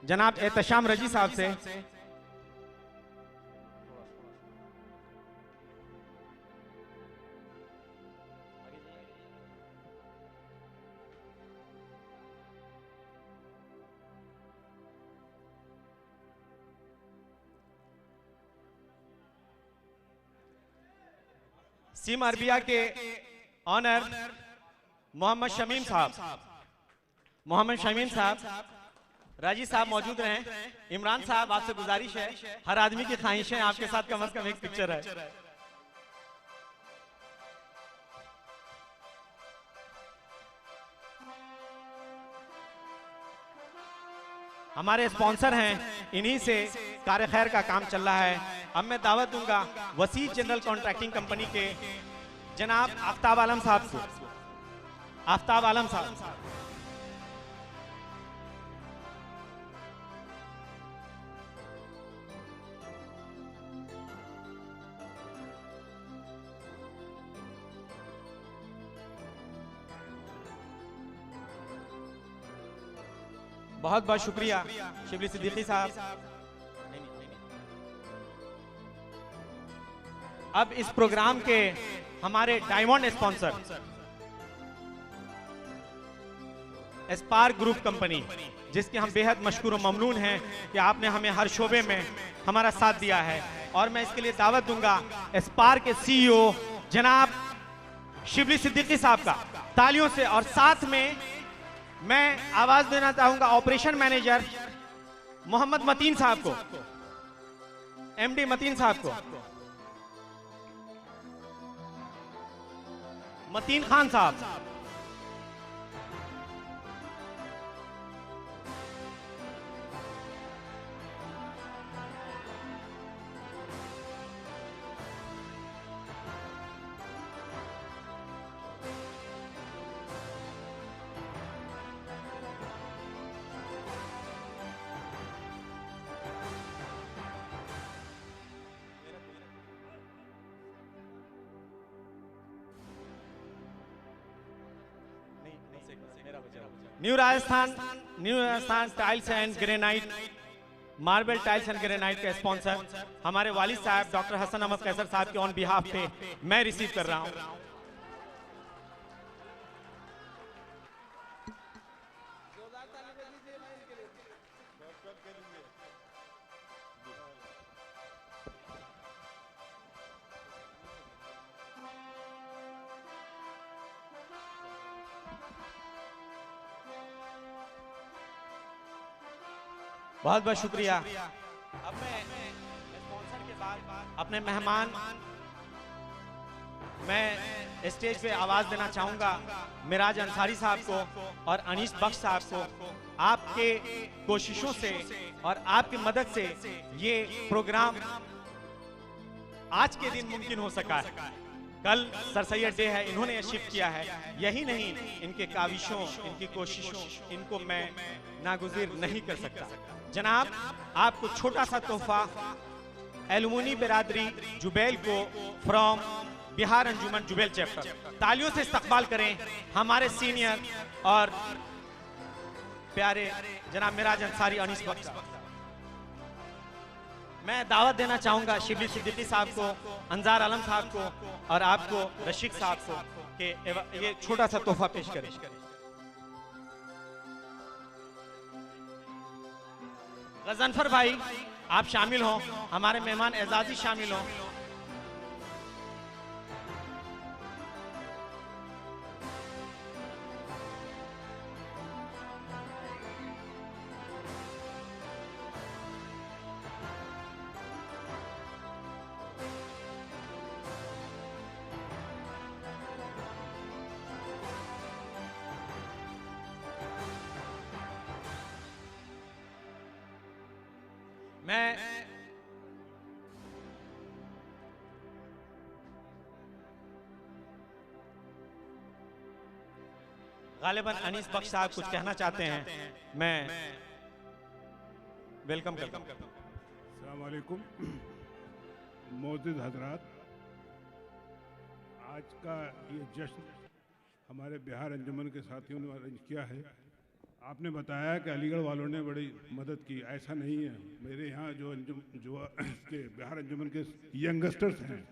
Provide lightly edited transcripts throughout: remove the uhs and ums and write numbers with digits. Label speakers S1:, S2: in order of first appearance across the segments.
S1: जनाब एहतशाम रजी साहब से सीम अरबिया के ऑनर मोहम्मद शमीम साहब राजी साहब मौजूद रहें। इमरान साहब, आपसे गुजारिश है, हर आदमी की ख्वाहिश है आपके साथ कम से कम एक पिक्चर है। हमारे स्पॉन्सर हैं, इन्हीं से कार्य खैर का काम चल रहा है। अब मैं दावत दूंगा वसी जनरल कॉन्ट्रैक्टिंग कंपनी के जनाब आफ्ताब आलम साहब को। आफ्ताब आलम साहब, बहुत बहुत शुक्रिया। शिबली सिद्दीकी साहब, अब इस प्रोग्राम के हमारे diamond sponsor spark group company, जिसके हम बेहद मशकूर और ममनून हैं कि आपने हमें हर शोबे में हमारा साथ दिया है। और मैं इसके लिए दावत दूंगा एस्पार्क के सीईओ जनाब शिबली सिद्दीकी साहब का तालियों से। और साथ में मैं आवाज देना चाहूंगा ऑपरेशन मैनेजर मोहम्मद मतीन साहब को, एमडी मतीन साहब को, मतीन खान साहब। New Rajasthan tiles and granite, marble tiles and granite के स्पॉन्सर हमारे वालिद साहब डॉक्टर हसन अहमद कैसर साहब के ऑन बिहाफ पे मैं रिसीव कर रहा हूं। बहुत बहुत शुक्रिया। अब मैं स्पॉन्सर के बाद अपने मेहमान, मैं स्टेज पे आवाज देना चाहूंगा मिराज अंसारी साहब को और अनीस बख्श साहब को। आपके कोशिशों से और आपकी मदद से ये प्रोग्राम आज के दिन मुमकिन हो सका है। कल सर सैयद डे है, इन्होंने ये शिफ्ट किया है। यही नहीं, इनके काविशों, इनकी कोशिशों, इनको मैं नागुज़िर नहीं कर सकता। जनाब, आपको छोटा सा तोहफा एलुमनी बिरादरी जुबैल को from Bihar Anjuman Jubail chapter, तालियों से इस्तकबाल करें हमारे सीनियर और प्यारे जनाब मिराज अंसारी अनीस बख्श। मैं दावत देना चाहूंगा शिबली सिद्दीकी साहब को, अंजार आलम साहब को और आपको रशीद साहब को कि ये छोटा सा तोहफा पेश करें। गजनफर भाई, आप शामिल हों, हमारे मेहमान एजाजी शामिल हों। मैं गालिबन अनीस बख्श साहब कुछ कहना चाहते हैं, मैं वेलकम करता हूं।
S2: अस्सलाम वालेकुम मौजूद हजरात, आज का ये जश्न हमारे बिहार अंजुमन के साथियों ने अरेंज किया है। आपने बताया कि अलीगढ़ वालों ने बड़ी मदद की, ऐसा नहीं है। मेरे यहाँ जो इसके बिहार अंजुमन के यंगस्टर्स हैं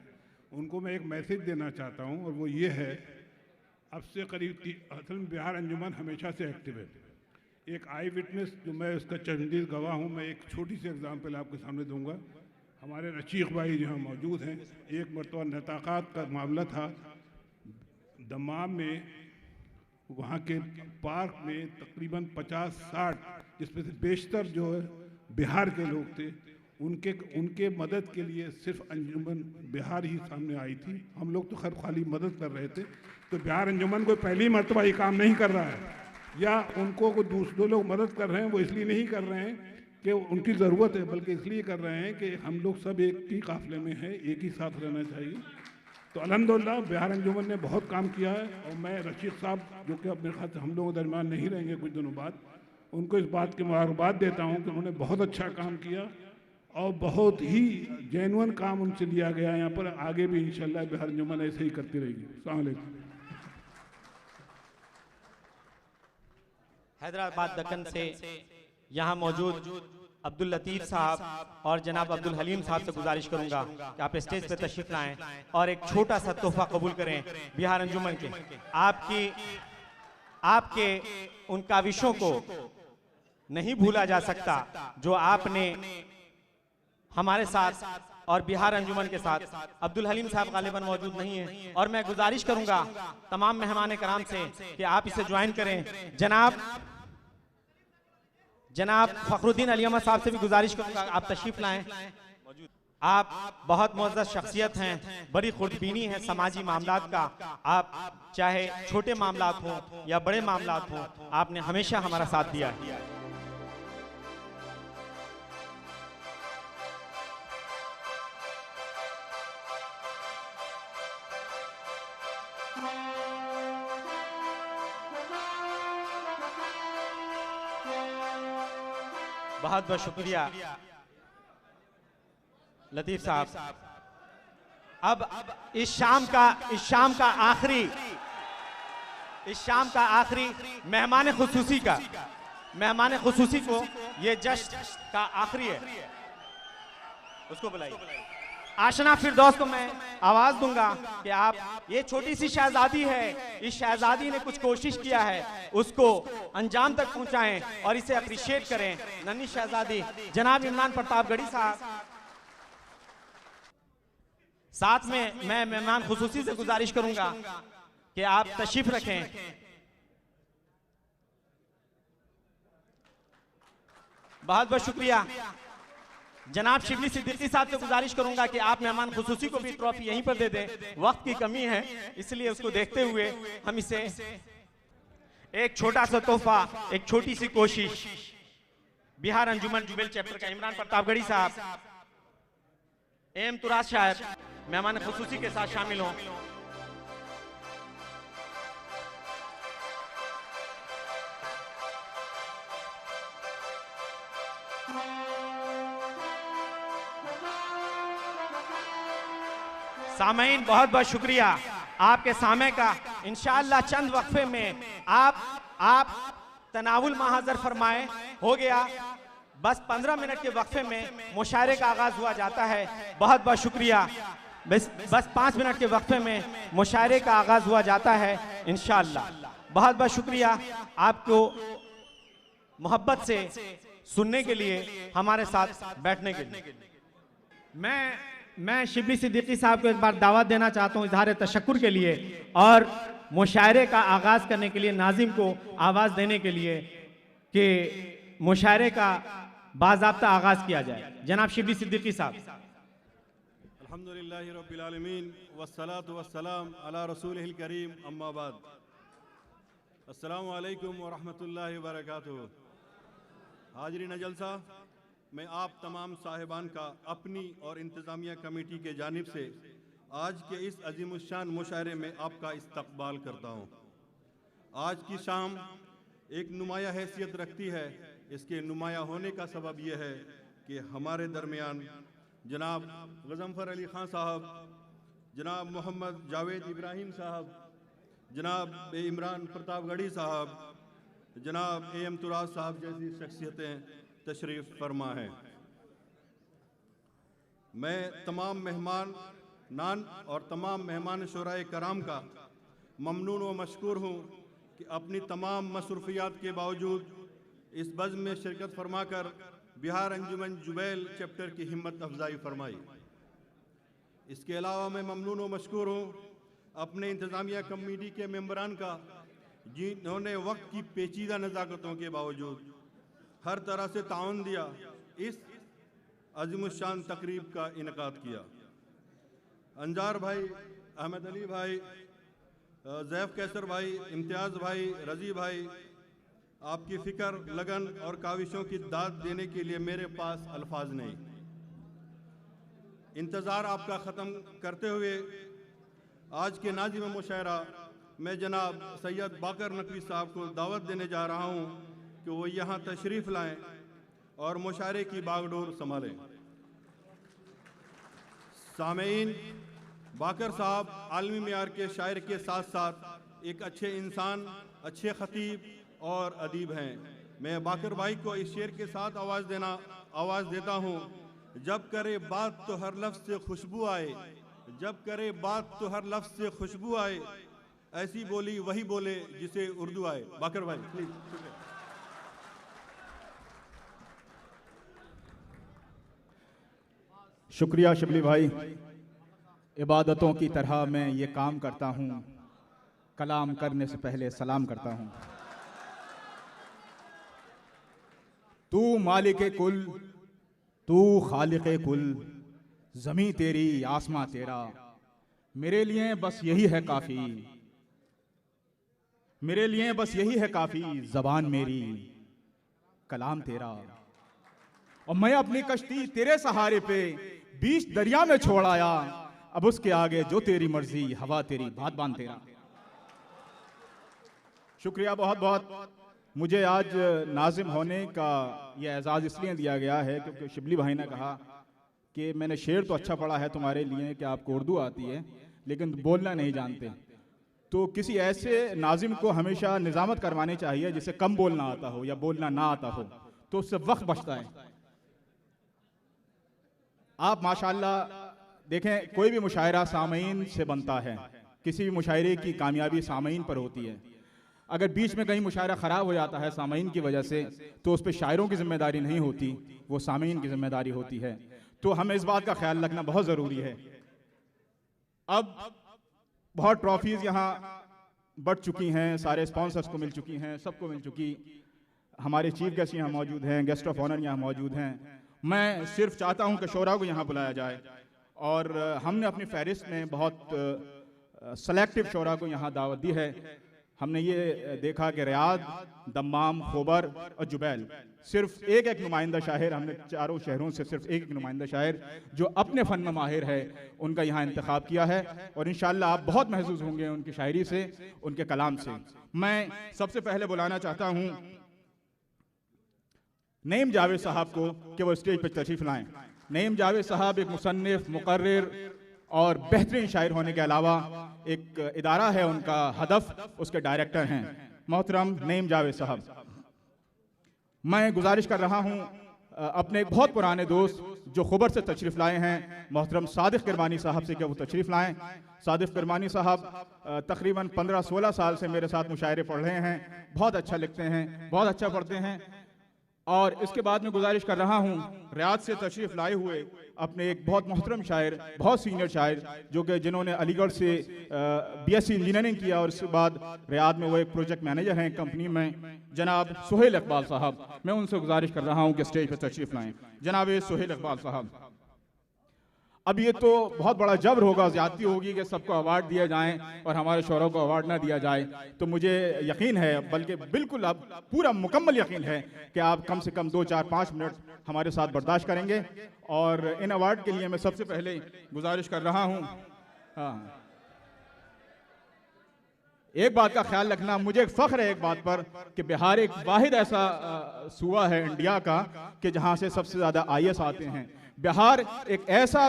S2: उनको मैं एक मैसेज देना चाहता हूँ, और वो ये है, अब से असल में बिहार अंजुमन हमेशा से एक्टिव है। एक आई विटनेस जो मैं उसका चंदीद गवाह हूँ, मैं एक छोटी सी एग्जाम्पल आपके सामने दूंगा। हमारे रशीक भाई जहाँ मौजूद हैं, एक मरतबा नताक़ात का मामला था दमाम में, वहाँ के पार्क में तकरीबन 50-60 जिसमें से बेशतर जो है बिहार के लोग थे, उनके मदद के लिए सिर्फ अंजुमन बिहार ही सामने आई थी। हम लोग तो खैर खाली मदद कर रहे थे। तो बिहार अंजुमन को पहली मरतबा ये काम नहीं कर रहा है, या उनको को दूसरे लोग मदद कर रहे हैं, वो इसलिए नहीं कर रहे हैं कि उनकी ज़रूरत है, बल्कि इसलिए कर रहे हैं कि हम लोग सब एक ही काफ़िले में हैं, एक ही साथ रहना चाहिए। तो अल्हम्दुलिल्लाह बिहार अंजुमन ने बहुत काम किया है, और मैं रशीद साहब जो कि अपने ख्याल से हम लोगों के दरमियान नहीं रहेंगे कुछ दिनों बाद, उनको इस बात की मुबारकबाद देता हूँ कि उन्होंने बहुत अच्छा काम किया और बहुत ही जेन्युइन काम उनसे लिया गया। यहाँ पर आगे भी इंशाल्लाह बिहार अंजुमन ऐसे ही करती रहेगी। अस्सलाम वालेकुम।
S1: हैदराबाद दक्कन से यहाँ मौजूद अब्दुल लतीफ़ साहब और जनाब अब्दुल हलीम साहब से गुजारिश करूंगा कि आप स्टेज पे तशरीफ लाएं और एक छोटा सा तोहफा कबूल करें बिहार अंजुमन के। आपके उन काविशों को नहीं भूला जा सकता जो आपने हमारे साथ और बिहार अंजुमन के साथ। अब्दुल हलीम साहब गालिबन मौजूद नहीं है, और मैं गुजारिश करूंगा तमाम मेहमान कराम से कि आप इसे ज्वाइन करें। जनाब फखरुद्दीन अली अहमद साहब से भी गुजारिश करूंगा आप तशरीफ लाएं। आप बहुत मुअज़्ज़ज़ शख्सियत हैं, बड़ी खुर्दबीनी है समाजी मामलात का। आप चाहे छोटे मामलात हों या बड़े मामलात हों, आपने हमेशा हमारा साथ दिया है। बहुत बहुत शुक्रिया लतीफ साहब। अब इस शाम का आखिरी मेहमान खुसूसी को ये जश्न का आखिरी है, उसको बुलाइए। आशना फिरदौस को मैं आवाज दूंगा कि आप, ये छोटी सी शहजादी है, इस शहजादी ने कुछ कोशिश किया है, उसको अंजाम तक पहुंचाएं और इसे अप्रिशिएट करें। नन्ही शहजादी जनाब इमरान प्रतापगढ़ी साहब। साथ में मैं मेहमान खुसूसी से गुजारिश करूंगा कि आप तशरीफ रखें। बहुत बहुत शुक्रिया। जनाब शिबली सिद्दीकी साहब से गुजारिश करूंगा कि आप मेहमान खुसूसी को भी ट्रॉफी यहीं पर दे दें। वक्त की कमी है, इसलिए उसको देखते हुए हम इसे एक छोटा सा तोहफा, एक छोटी सी कोशिश बिहार अंजुमन जुबेल चैप्टर का इमरान प्रतापगढ़ी साहब, एम तुराज शायर मेहमान खुसूसी के साथ शामिल हों। सामईन बहुत बहुत शुक्रिया आपके सामे का। इंशाअल्लाह चंद वक्फे में आप तनावुल महाजर फरमाए। हो गया बस 15 मिनट के वक्फे में मुशायरे का आगाज हुआ जाता है। बहुत बहुत शुक्रिया। बस 5 मिनट के वक्फे में मुशायरे का आगाज हुआ जाता है इंशाअल्लाह। बहुत बहुत शुक्रिया आपको मोहब्बत से सुनने के लिए, हमारे साथ बैठने के लिए। मैं शिबली सिद्दीकी साहब को एक बार दावत देना चाहता हूं इजहार तशक्कुर के लिए और मुशायरे का आगाज करने के लिए, नाजिम को आवाज देने के लिए कि मुशायरे का बाज़ाब्ता आगाज किया जाए। जनाब शिबली सिद्दीकी साहब।
S3: अल्हम्दुलिल्लाहि रब्बिल आलमीन वस्सलातु वस्सलाम अला रसूलिहिल करीम अम्मा बाद। अस्सलामु अलैकुम व रहमतुल्लाहि व बरकातुहू। हाज़रीन जलसा, मैं आप तमाम साहिबान का अपनी और इंतज़ामिया कमेटी के जानिब से आज के इस अजीमुशान मुशायरे में आपका इस्तकबाल करता हूँ। आज की शाम एक नुमाया हैसियत रखती है। इसके नुमाया होने का सबब यह है कि हमारे दरमियान जनाब गज़नफ़र अली ख़ान साहब, जनाब मोहम्मद जावेद इब्राहिम साहब, जनाब इमरान प्रतापगढ़ी साहब, जनाब AM तुराज साहब जैसी शख्सियतें तशरीफ़ फरमा हैं। मैं तमाम मेहमान नान और तमाम मेहमान शुराए कराम का ममनून व मशकूर हूँ कि अपनी तमाम मसरूफियात के बावजूद इस बज़्म में शिरकत फरमाकर बिहार अंजुमन जुबैल चैप्टर की हिम्मत अफजाई फरमाई। इसके अलावा मैं ममनून व मशकूर हूँ अपने इंतज़ामिया कमेटी के मेंबरान का, जिन्होंने वक्त की पेचीदा नज़ाकतों के बावजूद हर तरह से ताउन दिया, इस अज़ीमुश्शान तकरीब का इनकाद किया। अंजार भाई, अहमद अली भाई, ज़ैफ़ कैसर भाई, इम्तियाज़ भाई, रज़ी भाई, आपकी फ़िक्र, लगन और काविशों की दाद देने के लिए मेरे पास अल्फाज नहीं। इंतज़ार आपका ख़त्म करते हुए आज के नाज़िम मुशायरा मैं जनाब सैयद बाकर नकवी साहब को दावत देने जा रहा हूँ कि वो यहाँ तशरीफ़ लाएँ और मुशायरे की बागडोर संभालें। सामेईन, बाकर साहब आलमी मेयार के शायर के साथ साथ एक अच्छे इंसान, अच्छे ख़तीब और अदीब हैं। मैं बाकर भाई को इस शेर के साथ आवाज़ देता हूँ। जब करे बात तो हर लफ्ज़ से खुशबू आए, जब करे बात तो हर लफ्ज़ से खुशबू आए, ऐसी बोली वही बोले जिसे उर्दू आए। बाकर भाई प्लीज़।
S4: शुक्रिया शिबली भाई। इबादतों की तरह मैं ये काम करता हूँ, कलाम करने से पहले सलाम करता हूँ। तू मालिके कुल, तू खालिके कुल, ज़मीं तेरी आसमां तेरा, मेरे लिए बस यही है काफ़ी, मेरे लिए बस यही है काफ़ी, ज़बान मेरी कलाम तेरा। और मैं अपनी कश्ती तेरे सहारे पे बीच दरिया में छोड़ आया, अब उसके आगे जो तेरी मर्जी, हवा तेरी बात तेरा। शुक्रिया बहुत बहुत। मुझे आज नाजिम होने का यह एजाज़ इसलिए दिया गया है क्योंकि शिबली भाई ने कहा कि मैंने शेर तो अच्छा पढ़ा है तुम्हारे लिए कि आपको उर्दू आती है लेकिन बोलना नहीं जानते, तो किसी ऐसे नाजिम को हमेशा निज़ामत करवानी चाहिए जिसे कम बोलना आता हो या बोलना ना आता हो, तो उससे वक्त बचता है। आप माशाल्लाह देखें, कोई भी मुशायरा सामईन से बनता है, किसी भी मुशायरे की कामयाबी सामईन पर होती है। अगर बीच में कहीं मुशायरा ख़राब हो जाता है सामईन की वजह से, तो उस पर शायरों की जिम्मेदारी नहीं होती, वो सामईन की जिम्मेदारी होती है। तो हमें इस बात का ख्याल रखना बहुत ज़रूरी है। अब बहुत ट्रॉफीज़ यहाँ बढ़ चुकी हैं, सारे स्पॉन्सर्स को मिल चुकी हैं, सबको मिल चुकी। हमारे चीफ गेस्ट यहाँ मौजूद हैं, गेस्ट ऑफ ऑनर यहाँ मौजूद हैं। मैं सिर्फ चाहता हूँ कि शोरा को यहाँ बुलाया जाए, और हमने अपनी फहरिस्त में बहुत सेलेक्टिव शोरा को यहाँ दावत दी है। हमने ये देखा कि रियाद, दम्माम, खोबर और जुबैल, सिर्फ एक एक नुमाइंदा शायर, हमने चारों शहरों से सिर्फ एक एक नुमाइंदा शायर जो अपने फ़न में माहिर है उनका यहाँ इंतखाब किया है, और इंशाअल्लाह आप बहुत महसूस होंगे उनकी शायरी से, उनके कलाम से। मैं सबसे पहले बुलाना चाहता हूँ नईम जावेद साहब को कि वो स्टेज पर तशरीफ़ लाएँ। नईम जावेद साहब एक मुसन्निफ, मुकर्रिर और बेहतरीन शायर होने के अलावा एक इदारा है उनका हदफ, उसके डायरेक्टर हैं मोहतरम नईम जावेद साहब। मैं गुजारिश कर रहा हूं अपने एक बहुत पुराने दोस्त जो खुबर से तशरीफ़ लाए हैं, मोहतरम सादिक किरमानी साहब से कि वो तशरीफ़ लाएं। सादिक किरमानी साहब तकरीबन 15-16 साल से मेरे साथ मुशायरे पढ़ रहे हैं, बहुत अच्छा लिखते हैं, बहुत अच्छा पढ़ते हैं। और इसके बाद मैं गुजारिश कर रहा हूँ रियाद से तशरीफ़ लाए हुए अपने एक बहुत मोहतरम शायर, बहुत सीनियर शायर, जो कि जिन्होंने अलीगढ़ से BSc इंजीनियरिंग किया और उसके बाद रियाद में वो एक प्रोजेक्ट मैनेजर हैं कंपनी में, जनाब सुहेल इकबाल साहब। मैं उनसे गुजारिश कर रहा हूँ कि स्टेज पर तशरीफ़ लाएँ। जनाब सुहेल इकबाल साहब। अब ये तो बहुत बड़ा जबर होगा, ज़्यादती होगी कि सबको अवार्ड दिया जाए और हमारे शोरों को अवार्ड ना दिया जाए, तो मुझे यकीन है, बल्कि बिल्कुल अब पूरा मुकम्मल यकीन है कि आप कम से कम 2-4-5 मिनट हमारे साथ बर्दाश्त करेंगे। और इन अवार्ड के लिए मैं सबसे पहले गुजारिश कर रहा हूँ, एक बात का ख्याल रखना, मुझे एक फ़ख्र है एक बात पर कि बिहार एक वाहिद ऐसा सूबा है इंडिया का कि जहाँ से सबसे ज़्यादा IAS आते हैं। बिहार एक ऐसा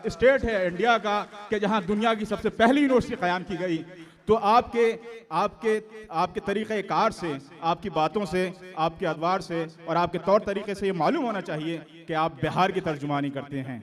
S4: स्टेट है इंडिया का कि जहां दुनिया की सबसे पहली यूनिवर्सिटी क़याम की गई। तो आपके आपके आपके तरीक़े कार से, आपकी बातों से, आपके अदवार से और आपके तौर तरीके से ये मालूम होना चाहिए कि आप बिहार की तर्जुमानी करते हैं।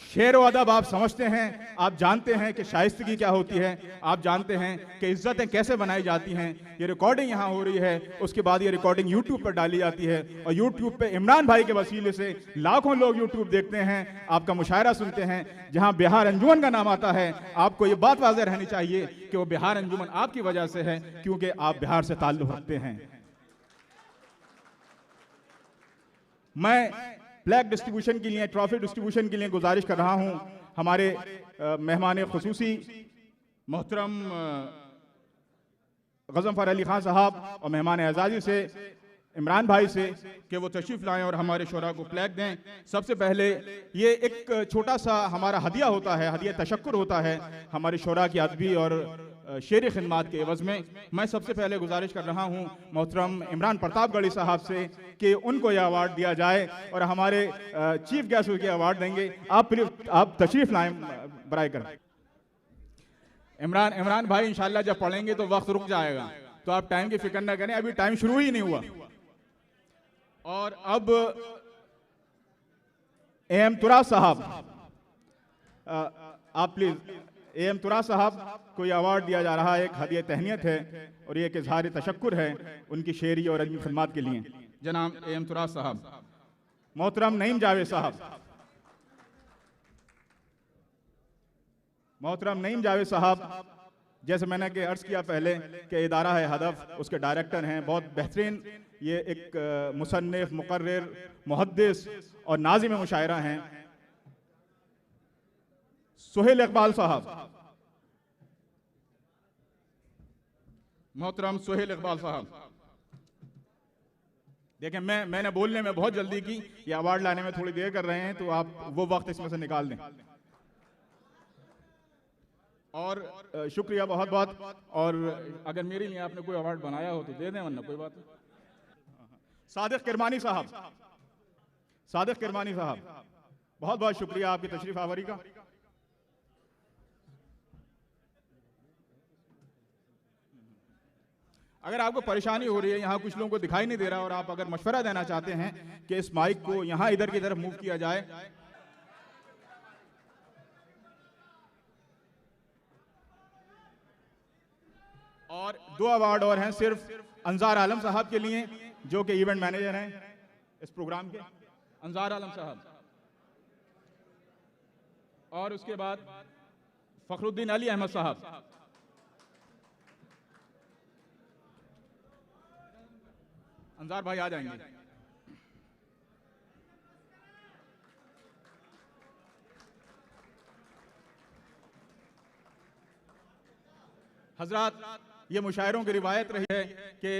S4: शेर व अदब आप समझते हैं, आप जानते हैं कि शाइस्तगी क्या होती है, आप जानते हैं कि इज्जतें कैसे बनाई जाती हैं। ये रिकॉर्डिंग यहाँ हो रही है, उसके बाद ये रिकॉर्डिंग यूट्यूब पर डाली जाती है और यूट्यूब पे इमरान भाई के वसीले से लाखों लोग यूट्यूब देखते हैं, आपका मुशायरा सुनते हैं। जहाँ बिहार अंजुमन का नाम आता है, आपको ये बात वाज़ेह रहनी चाहिए कि वो बिहार अंजुमन आपकी वजह से है, क्योंकि आप बिहार से ताल्लुक़ रखते हैं। मैं फ्लैग डिस्ट्रीब्यूशन के लिए, ट्रॉफी डिस्ट्रीब्यूशन के लिए गुजारिश कर रहा हूं हमारे मेहमान खुसूसी मोहतरम गज़नफ़र अली खान साहब और मेहमान एजाज़ी से इमरान भाई से कि वो तशरीफ़ लाएं और हमारे शोरा को फ्लैग दें। सबसे पहले ये एक छोटा सा हमारा हदिया होता है, हदिया तशक्कुर होता है हमारे शोरा की अदबी और शेर खिदमात के एवज़ में। मैं सबसे पहले गुजारिश कर रहा हूँ मोहतरम इमरान प्रतापगढ़ी साहब से कि उनको यह अवार्ड दिया जाए और हमारे चीफ गेस्ट के अवार्ड देंगे। आप प्लीज आप तशरीफ़ लाएं बराए कर। इमरान भाई इंशाल्लाह जब पढ़ेंगे तो वक्त रुक जाएगा, तो आप टाइम की फिक्र ना करें, अभी टाइम शुरू ही नहीं हुआ। और अब एम तुरा साहब, आप प्लीज एम तुरा साहब को यह अवार्ड दिया जा रहा है, एक हदिया तहनीत है और ये एक इज़हार तशक्कुर है उनकी शेरी और अदबी खिदमात के लिए। जनाब एम तुरा साहब। मोहतरम नईम जावेद साहब, मोहतरम नईम जावेद साहब, जैसे मैंने कि अर्ज़ किया पहले कि इदारा है हदफ, उसके डायरेक्टर हैं, बहुत बेहतरीन ये एक मुसन्निफ, मुकर्रिर, मुहद्दिस और नाज़िम मुशायरा हैं। सुहेल इकबाल साहब, मोहतरम सुहेल इकबाल साहब। देखें मैंने बोलने में बहुत जल्दी की, ये अवार्ड लाने में थोड़ी देर कर रहे हैं, तो आप वो वक्त इसमें से निकाल दें। और शुक्रिया बहुत बहुत। और अगर मेरे लिए आपने कोई अवार्ड बनाया हो तो दे दें, वरना कोई बात नहीं। सादिक किरमानी साहब, सादिक किरमानी साहब, बहुत बहुत शुक्रिया आपकी तशरीफ आवरी का। अगर आपको परेशानी हो रही है, यहाँ कुछ लोगों को दिखाई नहीं दे रहा, और आप अगर मशवरा देना चाहते हैं कि इस माइक को यहाँ इधर की तरफ मूव किया जाए। और 2 अवार्ड और हैं सिर्फ अंजार आलम साहब के लिए, जो कि इवेंट मैनेजर हैं इस प्रोग्राम के, अंजार आलम साहब। और उसके बाद फखरुद्दीन अली अहमद साहब। अंजार भाई आ जाएंगे। हजरात, ये मुशायरों की रिवायत रही है कि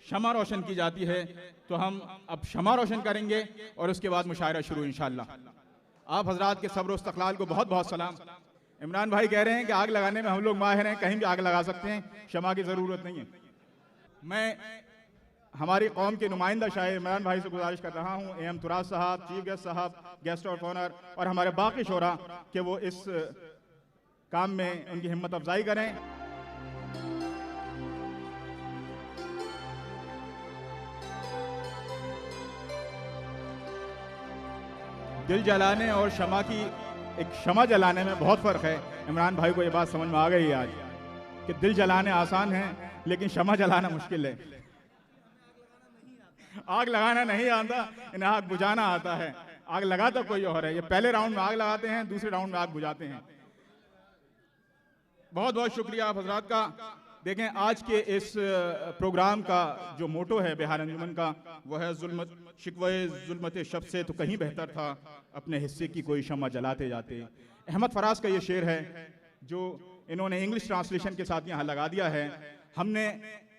S4: शमा रोशन की जाती है, तो हम अब शमा रोशन करेंगे और उसके बाद मुशायरा शुरू इंशाअल्लाह। आप हजरात के सब्र इस्तक़लाल को बहुत बहुत सलाम। इमरान भाई कह रहे हैं कि आग लगाने में हम लोग माहिर हैं, कहीं भी आग लगा सकते हैं, शमा की ज़रूरत नहीं है। मैं हमारी कौम के नुमाइंदा शायर इमरान भाई से गुजारिश कर रहा हूँ, एम तुराज साहब, चीफ गेस्ट साहब, गेस्ट ऑफ ऑनर और हमारे बाकी शोरा, कि वो इस काम में उनकी हिम्मत अफजाई करें। दिल जलाने और शमा की, एक शमा जलाने में बहुत फ़र्क है। इमरान भाई को ये बात समझ में आ गई आज कि दिल जलाने आसान है लेकिन शमा जलाना मुश्किल है। आग लगाना नहीं आता, इन्हें आग बुझाना आता है। आग लगाता कोई और है, ये पहले राउंड में आग लगाते हैं, दूसरे राउंड में आग बुझाते हैं। बहुत बहुत शुक्रिया आप हजरात का। देखें, आज के इस प्रोग्राम का जो मोटो है बिहार अंजुमन का, वो है शिकवे जुल्मत शब से तो कहीं बेहतर था अपने हिस्से की कोई शमा जलाते जाते। अहमद फराज का ये शेर है जो इन्होंने इंग्लिश ट्रांसलेशन के साथ यहाँ लगा दिया है। हमने,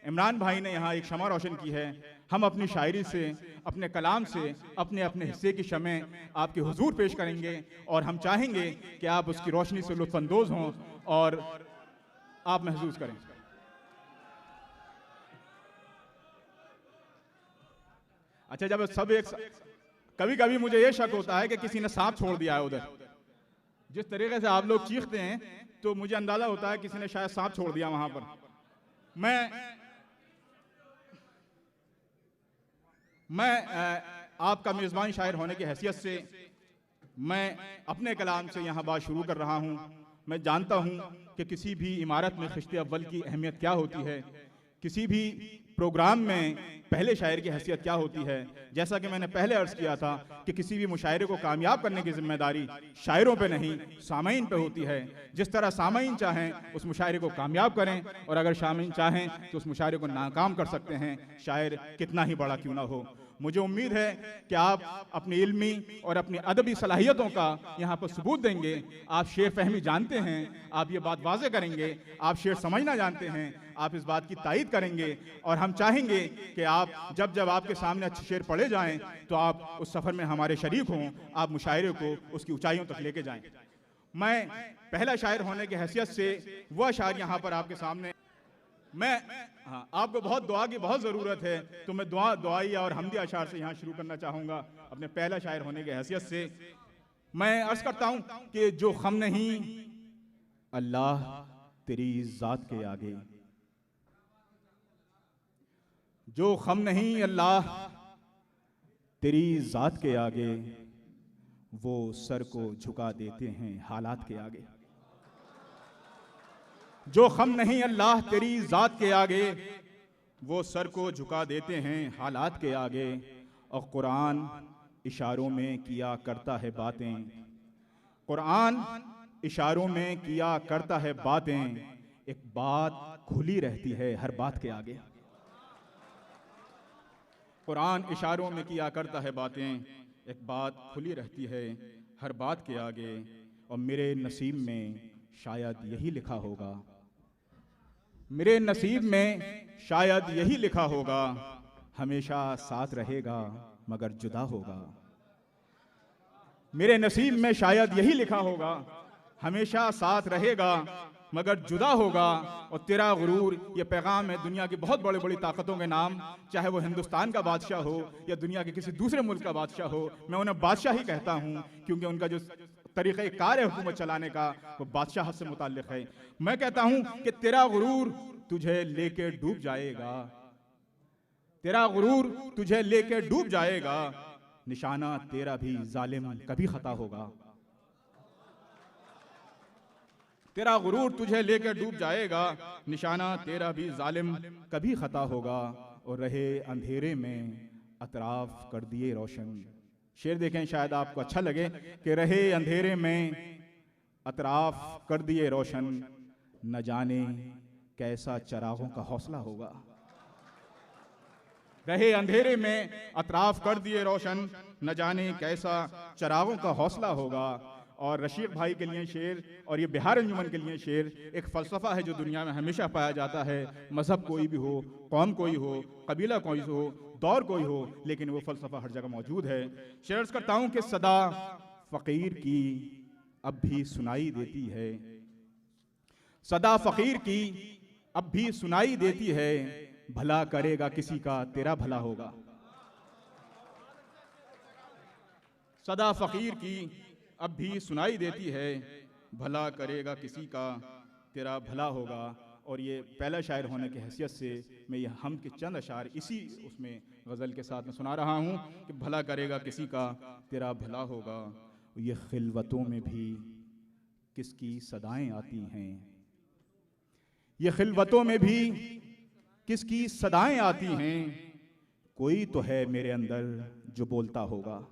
S4: इमरान भाई ने यहाँ एक शमा रोशन की है। हम अपनी शायरी से, अपने कलाम से अपने अपने हिस्से की शमें आपके हुजूर पेश करेंगे और हम चाहेंगे कि आप उसकी रोशनी से लुत्फानंदोज हों और आप महसूस करें। अच्छा, जब सब एक, कभी कभी मुझे ये शक होता है कि किसी ने सांप छोड़ दिया है उधर। जिस तरीके से आप लोग चीखते हैं तो मुझे अंदाजा होता है किसी ने शायद सांप छोड़ दिया वहां पर। मैं आपका मेजबान शायर होने की हैसियत से मैं अपने कलाम से यहाँ बात शुरू कर रहा हूँ। मैं जानता हूँ कि किसी भी इमारत में खिश्ते अव्वल की अहमियत क्या होती है, किसी भी प्रोग्राम में पहले शायर की हैसियत क्या होती है। जैसा कि मैंने पहले अर्ज किया था कि किसी भी मुशायरे को कामयाब करने की जिम्मेदारी शायरों पे नहीं सामाईन पे होती है। जिस तरह सामाईन चाहें उस मुशायरे को कामयाब करें, और अगर सामाईन चाहें तो उस मुशायरे को नाकाम कर सकते हैं, शायर कितना ही बड़ा क्यों ना हो। मुझे उम्मीद है कि आप अपनी इल्मी और अपनी अदबी सलाहियतों का यहाँ पर सबूत देंगे। आप शेर फहमी जानते हैं, आप ये बात वाज़े करेंगे, आप शेर समझना जानते हैं, आप इस बात की तायीद करेंगे। और हम चाहेंगे कि आप जब आपके सामने अच्छे शेर पढ़े जाएं तो आप उस सफ़र में हमारे शरीक हों, आप मुशायरे को उसकी ऊंचाइयों तक लेके जाएं। मैं पहला शायर होने की हैसियत से वह शायर यहाँ पर आपके सामने आपको बहुत दुआ की बहुत ज़रूरत है, तो मैं दुआई और हमदी अशार से यहाँ शुरू करना चाहूँगा। अपने पहला शायर होने की हैसियत से मैं अर्ज़ करता हूँ कि जो खम नहीं अल्लाह तेरी ज़ात के आगे, जो खम नहीं अल्लाह तेरी ज़ात के आगे, वो सर को झुका देते हैं हालात के आगे। जो खम नहीं अल्लाह तेरी ज़ात के आगे, वो सर को झुका देते हैं हालात के आगे। और कुरान इशारों में किया करता है बातें, कुरान इशारों में किया करता है बातें, एक बात खुली रहती है हर बात के आगे। कुरान इशारों में किया करता है बातें, एक बात खुली रहती है हर बात के आगे। और मेरे नसीब में शायद यही लिखा होगा, मेरे नसीब में शायद यही लिखा होगा, हमेशा साथ रहेगा मगर जुदा होगा। मेरे नसीब में शायद यही लिखा होगा, हमेशा साथ रहेगा मगर जुदा होगा। और तेरा गुरूर, ये पैगाम है दुनिया की बहुत बड़ी बड़ी ताकतों के नाम, चाहे वो हिंदुस्तान का बादशाह हो या दुनिया के किसी दूसरे मुल्क का बादशाह हो। मैं उन्हें बादशाह ही कहता हूँ क्योंकि उनका जो तरीक़े कार है हुकूमत चलाने का वो बादशाह से मुताल्लिक़ है। मैं कहता हूँ कि तेरा गुरूर तुझे लेके डूब जाएगा, तेरा गुरूर तुझे लेके डूब जाएगा, निशाना तेरा भी जालिम कभी खता होगा। तेरा गुरूर तुझे लेके डूब जाएगा, निशाना तेरा भी जालिम कभी खता होगा। और रहे अंधेरे में अतराफ कर दिए रोशन। शेर देखें, शायद आपको अच्छा लगे कि रहे अंधेरे में अतराफ कर दिए रोशन, न जाने कैसा चरागों का हौसला होगा। रहे अंधेरे में अतराफ कर दिए रोशन, न जाने कैसा चरागों का हौसला होगा। और रशीद भाई के लिए शेर और ये बिहार अंजुमन के लिए शेर एक फ़लसफ़ा है जो दुनिया में हमेशा पाया जाता है। मज़हब कोई भी हो, कौम कोई हो, कबीला कोई हो, दौर कोई हो, लेकिन वो फ़लसफ़ा हर जगह मौजूद है। शेर अर्ज़ करता हूँ कि सदा फ़कीर की अब भी सुनाई देती है, सदा फ़कीर की अब भी सुनाई देती है, भला करेगा किसी का तेरा भला होगा। सदा फ़कीर की अब भी सुनाई देती है, भला करेगा किसी का तेरा भला होगा। और ये पहला शायर होने की हैसियत से मैं ये हम के चंद अशार इसी उसमें गज़ल के साथ में सुना रहा हूँ कि भला करेगा किसी का तेरा भला होगा। ये खिलवतों में भी किसकी सदाएं आती हैं, ये खिलवतों में भी किसकी सदाएं आती हैं, कोई तो है मेरे अंदर जो बोलता होगा।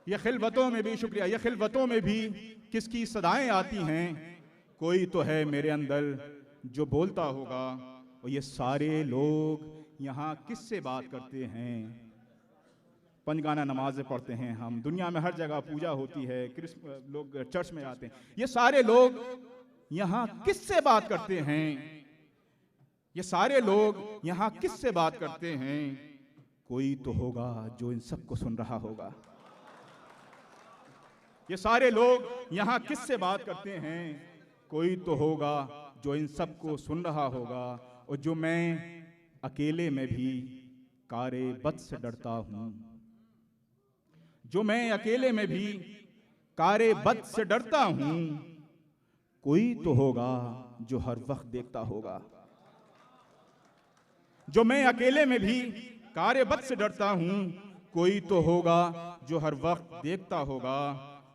S4: ये खिलवतों में भी, शुक्रिया, ये खिलवतों में भी किसकी सदाएं आती हैं, कोई तो है मेरे अंदर जो बोलता होगा। और ये सारे लोग यहाँ किससे बात करते हैं, पंजगाना नमाज़ें पढ़ते हैं हम, दुनिया में हर जगह पूजा होती है, लोग चर्च में जाते हैं, ये सारे लोग यहाँ किससे बात करते हैं, ये सारे लोग यहाँ किससे बात करते हैं, कोई तो होगा जो इन सबको सुन रहा होगा। ये सारे लोग यहाँ किससे बात करते हैं, कोई तो होगा जो इन सबको सुन रहा होगा। और जो मैं अकेले में भी कारे बद से डरता हूँ, जो मैं अकेले में भी कारे बद से डरता हूं, कोई तो होगा जो हर वक्त देखता होगा। जो मैं अकेले में भी कारे बद से डरता हूं, कोई तो होगा जो हर वक्त देखता होगा।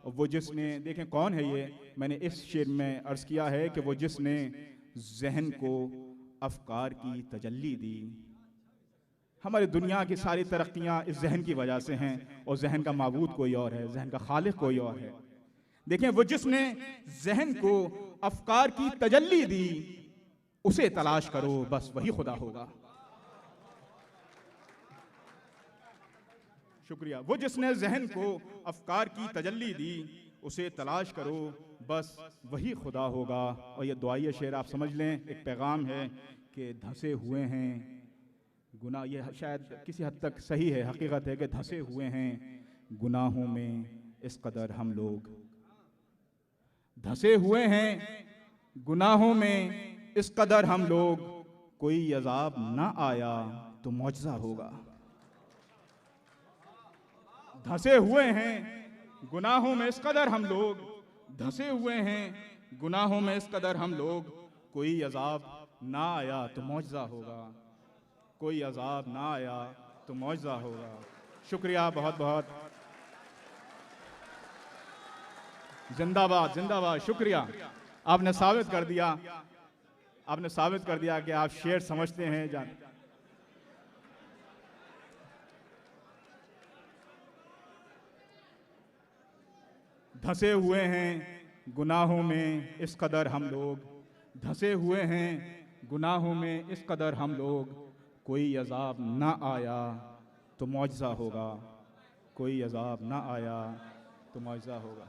S4: और वो जिसने, देखें कौन है ये, मैंने इस शेर में अर्ज किया है कि वो जिसने जहन को अफकार की तजल्ली दी। हमारी दुनिया की सारी तरक्कियां इस जहन की वजह से हैं, और जहन का माबूद कोई और है, जहन का खालिक कोई और है। देखें वो जिसने जहन को अफकार की तजल्ली दी, उसे तलाश करो, बस वही खुदा होगा। शुक्रिया। वो जिसने जहन को अफकार की तजल्ली दी, उसे तलाश करो, बस वही खुदा होगा। और ये दुआई शेर आप समझ लें, एक पैगाम है कि धंसे हुए हैं गुनाह, ये शायद किसी हद तक सही है, हकीकत है कि धंसे हुए हैं गुनाहों में इस कदर हम लोग, धंसे हुए हैं गुनाहों में इस कदर हम लोग, कोई अजाब ना आया तो मौजज़ा होगा। धंसे हुए हैं गुनाहों में इस कदर हम लोग, धंसे हुए हैं गुनाहों में इस कदर हम लोग, कोई अजाब ना आया तो मौजज़ा होगा, कोई अजाब ना आया तो मौजज़ा होगा। शुक्रिया बहुत बहुत, जिंदाबाद जिंदाबाद। शुक्रिया, आपने साबित कर दिया, आपने साबित कर दिया कि आप शेर समझते हैं। जान धंसे हुए हैं गुनाहों में इस कदर हम लोग, धंसे हुए हैं गुनाहों में इस कदर हम लोग, कोई अजाब ना आया तो मौजज़ा होगा, कोई अजाब ना आया तो मौजज़ा होगा।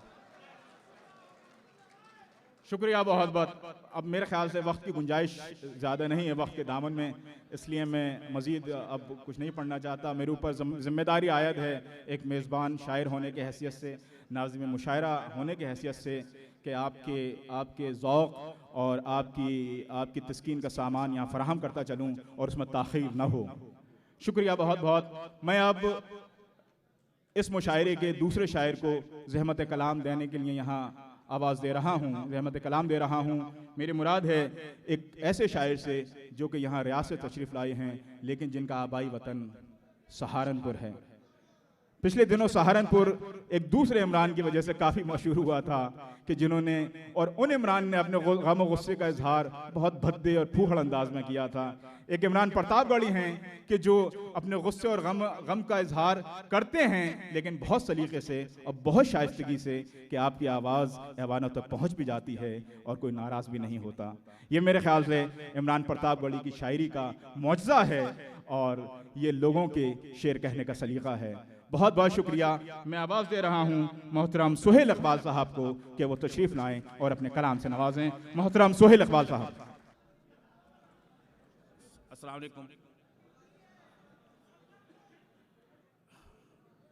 S4: शुक्रिया बहुत बहुत। अब मेरे ख्याल से वक्त की गुंजाइश ज़्यादा नहीं है वक्त के दामन में, इसलिए मैं मज़ीद अब कुछ नहीं पढ़ना चाहता। मेरे ऊपर जिम्मेदारी आयद है एक मेज़बान शायर होने की हैसियत से, नाज़िम मुशायरा होने की हैसियत से, कि आपके ज़ौक़ और आपकी तस्कीन का सामान यहाँ फ़राहम करता चलूँ और उसमें ताख़ीर न हो। शुक्रिया बहुत बहुत। मैं अब इस मुशायरे के दूसरे शायर को ज़हमत कलाम देने के लिए यहाँ आवाज़ दे रहा हूँ, ज़हमत कलाम दे रहा हूँ। मेरी मुराद है एक ऐसे शायर से जो कि यहाँ रियासत तशरीफ़ लाए हैं, लेकिन जिनका आबाई वतन सहारनपुर है। पिछले दिनों सहारनपुर एक दूसरे इमरान की वजह से काफ़ी मशहूर हुआ था, कि जिन्होंने, और उन इमरान ने अपने गम और गुस्से का इजहार बहुत भद्दे और फूहड़ अंदाज में किया था। एक इमरान प्रतापगढ़ी हैं कि जो अपने गुस्से और गम का इजहार करते हैं, लेकिन बहुत सलीके से और बहुत शाइस्तगी से, कि आपकी आवाज़ ऐवानों तक पहुँच भी जाती है और कोई नाराज़ भी नहीं होता। ये मेरे ख्याल से इमरान प्रतापगढ़ी की शायरी का मौजज़ा है, और ये लोगों के शेर कहने का सलीका है। बहुत बहुत शुक्रिया। मैं आवाज़ दे रहा हूँ मोहतरम सुहेल इकबाल साहब को कि वो तशरीफ़ लाएं और अपने कलाम से नवाजें। मोहतरम सुहेल इकबाल साहब।
S5: अस्सलाम वालेकुम।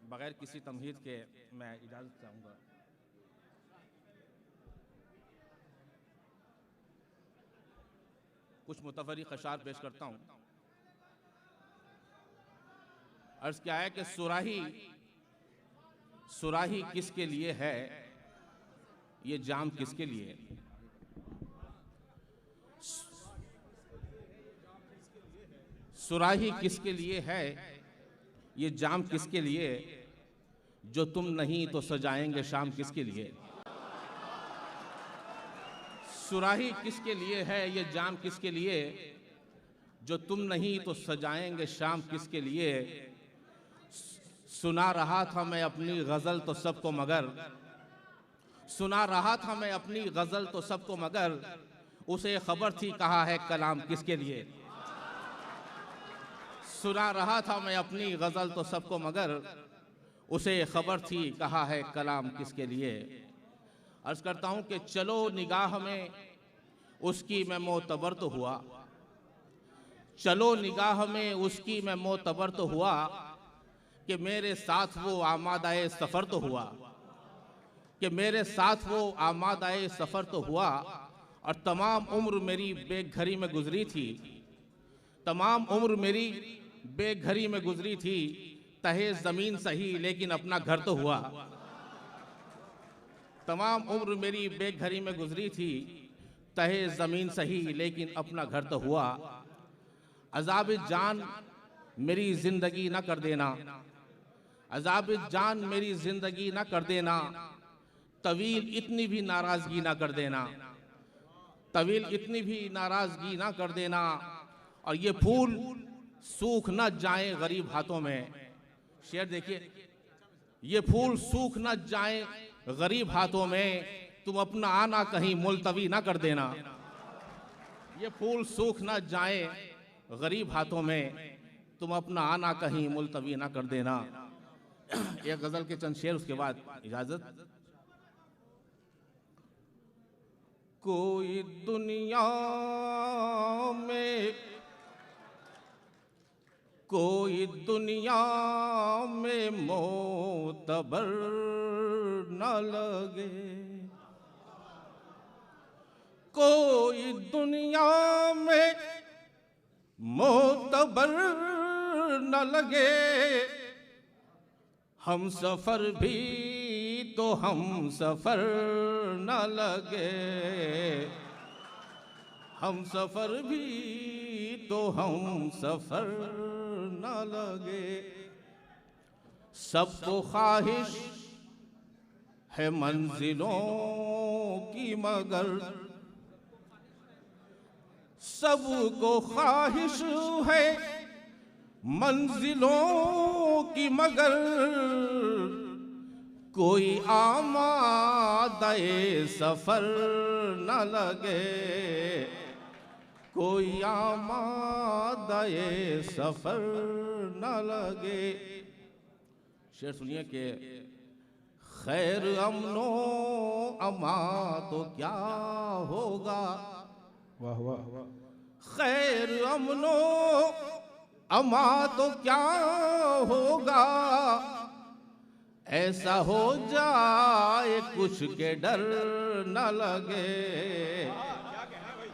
S5: बगैर किसी तमहीद के मैं इजाज़त चाहूँगा। कुछ मुतफर्रिक़ अशार पेश करता हूँ। अर्ज़ क्या है कि सुराही किसके लिए है, ये जाम किसके लिए? सुराही किसके लिए है, ये जाम किसके लिए? जो तुम नहीं तो सजाएंगे शाम किसके लिए? सुराही किसके लिए है, ये जाम किसके लिए? जो तुम नहीं तो सजाएंगे शाम किसके लिए? सुना रहा था मैं अपनी गज़ल तो सबको मगर, सुना रहा था मैं अपनी गज़ल तो सबको मगर, उसे खबर थी कहा है कलाम किसके लिए? सुना रहा था मैं अपनी गज़ल तो सबको मगर, उसे खबर थी कहा है कलाम किसके लिए? अर्ज़ करता हूँ कि चलो निगाह में उसकी मैं मोतबर तो हुआ, चलो निगाह में उसकी मैं मोतबर तो हुआ, कि मेरे साथ वो आमादाए सफ़र तो हुआ, कि मेरे साथ वो आमादाए सफ़र तो हुआ। और तमाम उम्र मेरी बेघरी में गुजरी थी, तमाम उम्र मेरी बेघरी में गुजरी थी, तहे जमीन सही लेकिन अपना घर तो हुआ। तमाम उम्र मेरी बेघरी में गुजरी थी, तहे जमीन सही लेकिन अपना घर तो हुआ। अजाब जान मेरी जिंदगी न कर देना, अजाब जान मेरी जिंदगी न कर देना, तवील इतनी भी नाराजगी ना कर देना, तवील इतनी भी नाराजगी ना कर देना। और ये फूल सूख न जाए गरीब हाथों में। शेर देखिए, ये फूल सूख न जाए गरीब हाथों में, तुम अपना आना कहीं मुलतवी ना कर देना। ये फूल सूख न जाए गरीब हाथों में, तुम अपना आना कहीं मुलतवी ना कर देना। एक गजल के चंद शेर, उसके बाद इजाजत। कोई दुनिया में, कोई दुनिया में मोतबर न लगे, कोई दुनिया में मोतबर न लगे, हम सफर भी तो हम सफर न लगे, हम सफर भी तो हम सफर न लगे। सबको ख्वाहिश है मंजिलों की मगर, सबको ख्वाहिश है मंजिलों की मगर, कोई आमादे सफर न लगे, कोई आमादे सफर न लगे। शेर सुनिए कि खैर अमनो अमा तो क्या होगा,
S4: वाह वाह वाह,
S5: खैर अमनो अमा तो क्या होगा, ऐसा हो जाए कुछ के डर न लगे,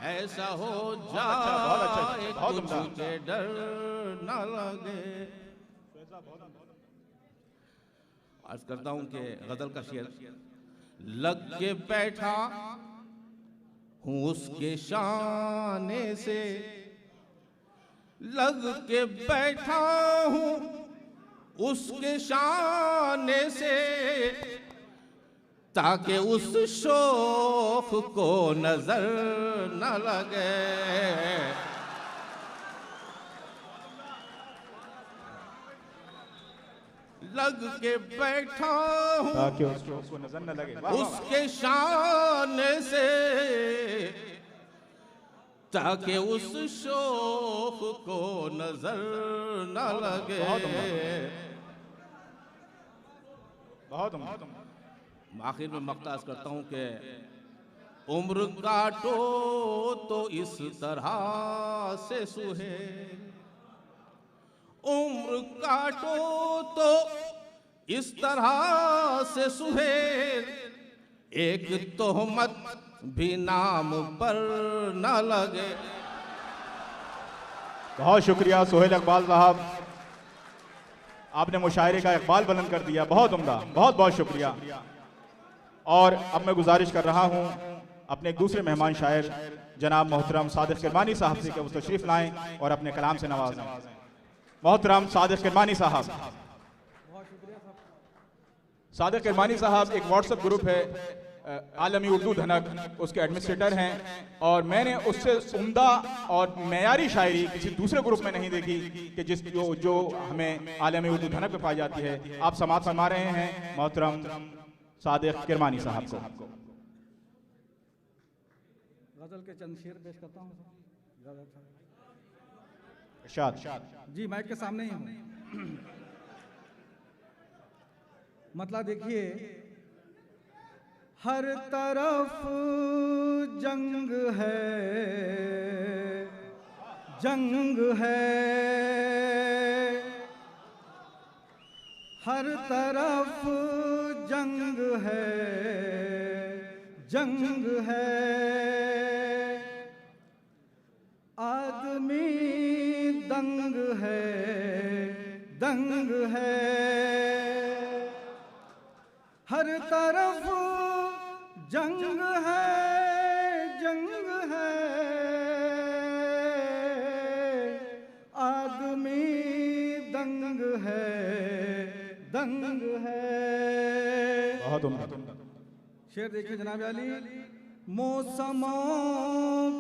S5: ऐसा हो जाए कुछ के डर न लगे। अर्ज करता हूं कि गजल का शेर। लग के बैठा हूं उसके शाने से, लग के बैठा हूं उसके शाने से, ताकि उस शोख को नजर न लगे, लग के बैठा हूं
S4: ताकि उसको नजर न लगे,
S5: उसके शाने से, ताकि उस शोख को नजर न लगे।
S4: बहुत
S5: आखिर में मख्तास करता हूं कि उम्र काटो तो इस तरह से सुहेल, उम्र काटो तो इस तरह से सुहेल, एक तोहमत भी नाम पर न लगे।
S4: बहुत शुक्रिया सोहेल इकबाल साहब, आपने मुशायरे का इकबाल बुलंद कर दिया, बहुत उम्दा, बहुत बहुत शुक्रिया। और अब मैं गुजारिश कर रहा हूं अपने एक दूसरे मेहमान शायर जनाब मोहतरम सादिक किरमानी साहब से कि वो तशरीफ लाएं और अपने कलाम से नवाजें। मोहतरम सादिक किरमानी साहब। सादिक किरमानी साहब एक व्हाट्सएप ग्रुप है आलमी उर्दू धनक, उसके एडमिनिस्ट्रेटर हैं, और मैंने उससे उम्दा और मेयारी शायरी किसी दूसरे ग्रुप में नहीं देखी कि जिस जो हमें आलमी उर्दू धनक में पाई जाती है। आप समाअत फरमा रहे हैं मोहतरम सादिक किरमानी साहब को।
S6: गजल के चंद शेर पेश करता हूँ। जी माइक के सामने ही हूँ। मतलब देखिए, हर तरफ जंग है, जंग है, हर तरफ जंग है, जंग है, आदमी दंग है, दंग है, हर तरफ जंग है, जंग है, आदमी दंग है, दंग है।
S4: बहुत उम्दा।
S6: शेर देखिए जनाब अली, मौसमों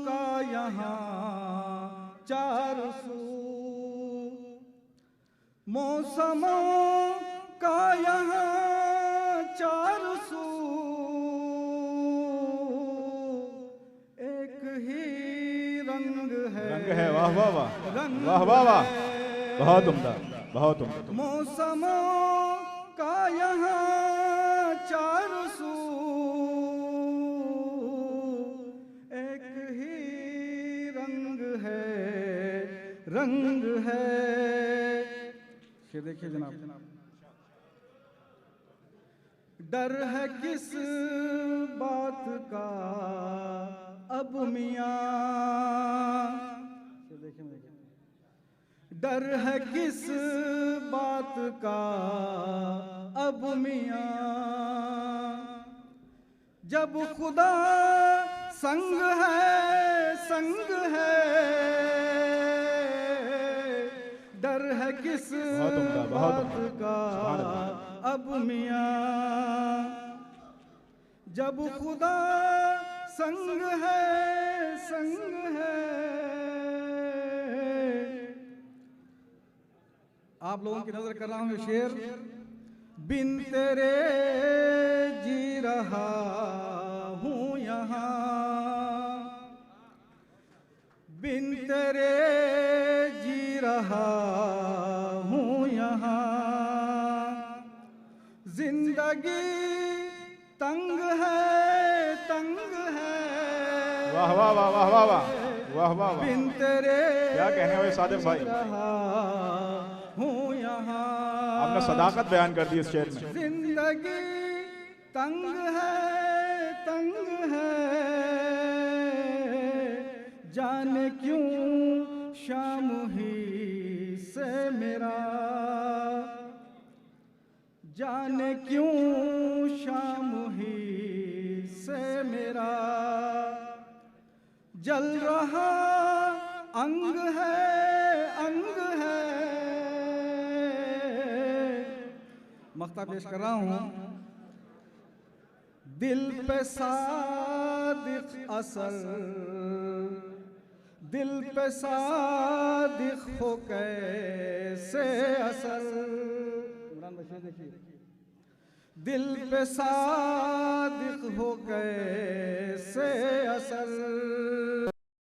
S6: का यहाँ चार सू, मौसमों का यहाँ चार सू, एक ही रंग है,
S4: रंग है। वाह वाह वाह,
S6: रंग
S4: वाह वाह वाह,
S6: है।
S4: बहुत उम्दा, बहुत उम्दा।
S6: मौसमों का यहाँ चार सू, एक ही रंग है, रंग है। ये देखिए जनाब, डर है किस बात का अब मियाँ, डर है किस बात का अब मियाँ, जब खुदा संग है, संग है, डर है किस बात का अब मियाँ, जब खुदा संग है, संग है। आप लोगों की नजर कर रहा हूं ये शेर, बिन तेरे जी रहा हूं यहाँ, बिन तेरे जी रहा हूं यहाँ, जिंदगी तंग है, तंग है।
S4: वाह वाह वाह वाह वाह वाह वाह वाह,
S6: बिन तेरे
S4: क्या कहने हुए सादिक भाई,
S6: हूँ यहाँ,
S4: आपने सदाकत बयान कर दी इस शेर में।
S6: जिंदगी तंग है, तंग है, जाने क्यों शाम ही से मेरा, जाने क्यों शाम ही से मेरा, जल रहा अंग है, अंग है। मक्ता पेश कर रहा हूं, दिल पे सादिक असर, दिल पे सादिक हो कैसे असर, दिल पे सादिक हो कैसे असर,